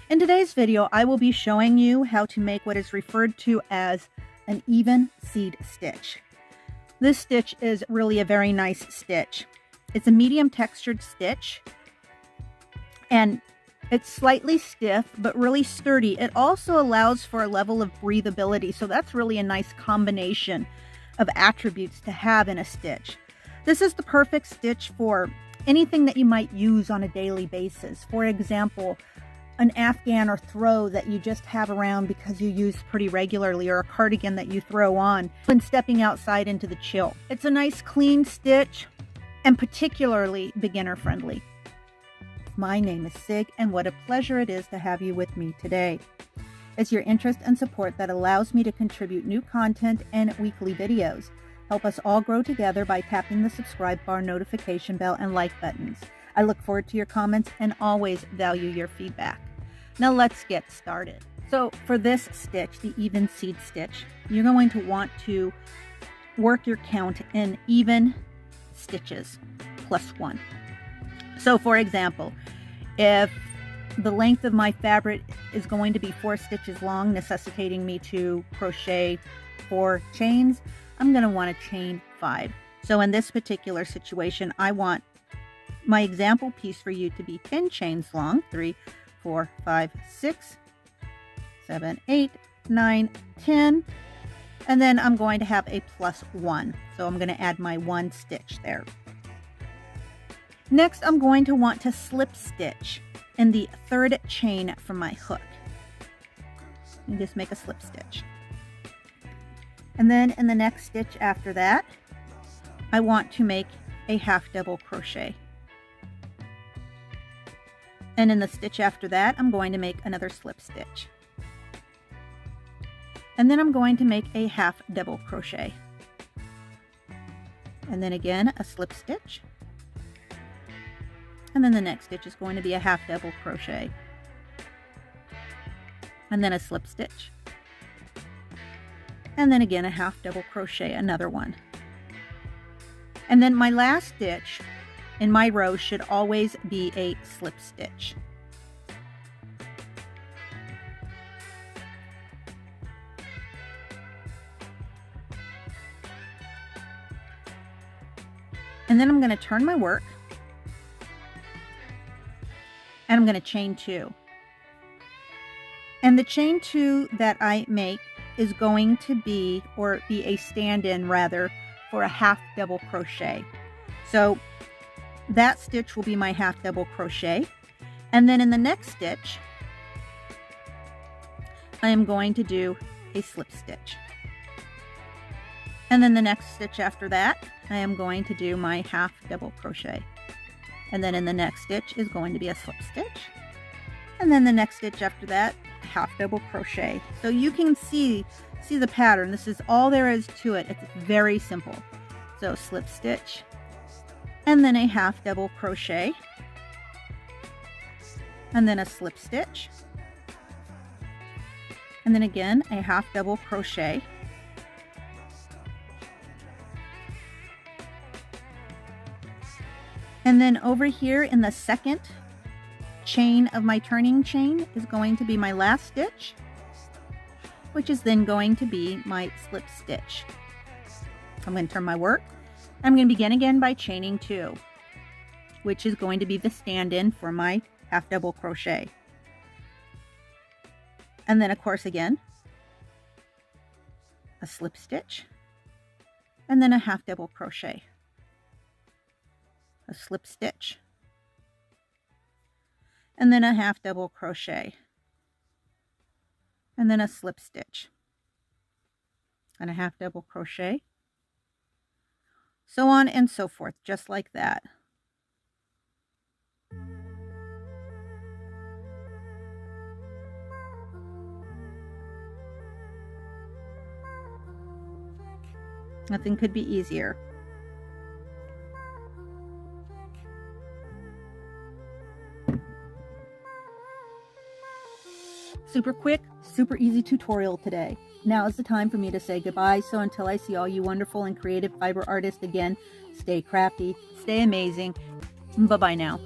In today's video, I will be showing you how to make what is referred to as an even seed stitch. This stitch is really a very nice stitch. It's a medium textured stitch and it's slightly stiff but really sturdy. It also allows for a level of breathability, so that's really a nice combination of attributes to have in a stitch. This is the perfect stitch for anything that you might use on a daily basis. For example, an afghan or throw that you just have around because you use pretty regularly, or a cardigan that you throw on when stepping outside into the chill. It's a nice clean stitch and particularly beginner friendly. My name is Sig, and what a pleasure it is to have you with me today. It's your interest and support that allows me to contribute new content and weekly videos. Help us all grow together by tapping the subscribe bar, notification bell, and like buttons. I look forward to your comments and always value your feedback. Now let's get started. So for this stitch, the even seed stitch, you're going to want to work your count in even stitches plus 1. So for example, if the length of my fabric is going to be 4 stitches long, necessitating me to crochet 4 chains, I'm going to want to chain 5. So in this particular situation, I want my example piece for you to be 10 chains long. 3, 4, 5, 6, 7, 8, 9, 10. And then I'm going to have a plus 1. So I'm going to add my 1 stitch there. Next, I'm going to want to slip stitch in the 3rd chain from my hook. You just make a slip stitch. And then in the next stitch after that, I want to make a half double crochet. And in the stitch after that, I'm going to make another slip stitch. And then I'm going to make a half double crochet. And then again, a slip stitch. And then the next stitch is going to be a half double crochet. And then a slip stitch. And then again, a half double crochet, another one. And then my last stitch in my row should always be a slip stitch. And then I'm going to turn my work and I'm going to chain 2. And the chain 2 that I make is going to be, or be a stand-in rather, for a half double crochet. So that stitch will be my half double crochet. And then in the next stitch, I am going to do a slip stitch. And then the next stitch after that, I am going to do my half double crochet. And then in the next stitch is going to be a slip stitch. And then the next stitch after that, half double crochet. So you can see the pattern. This is all there is to it. It's very simple. So slip stitch, and then a half double crochet, and then a slip stitch, and then again a half double crochet, and then over here in the second chain of my turning chain is going to be my last stitch, which is then going to be my slip stitch. I'm going to turn my work. I'm going to begin again by chaining 2, which is going to be the stand-in for my half double crochet. And then of course again, a slip stitch, and then a half double crochet, a slip stitch, and then a half double crochet, and then a slip stitch, and a half double crochet, so on and so forth, just like that. Nothing could be easier. Super quick, super easy tutorial today. Now is the time for me to say goodbye, so until I see all you wonderful and creative fiber artists again, stay crafty, stay amazing. Bye-bye now.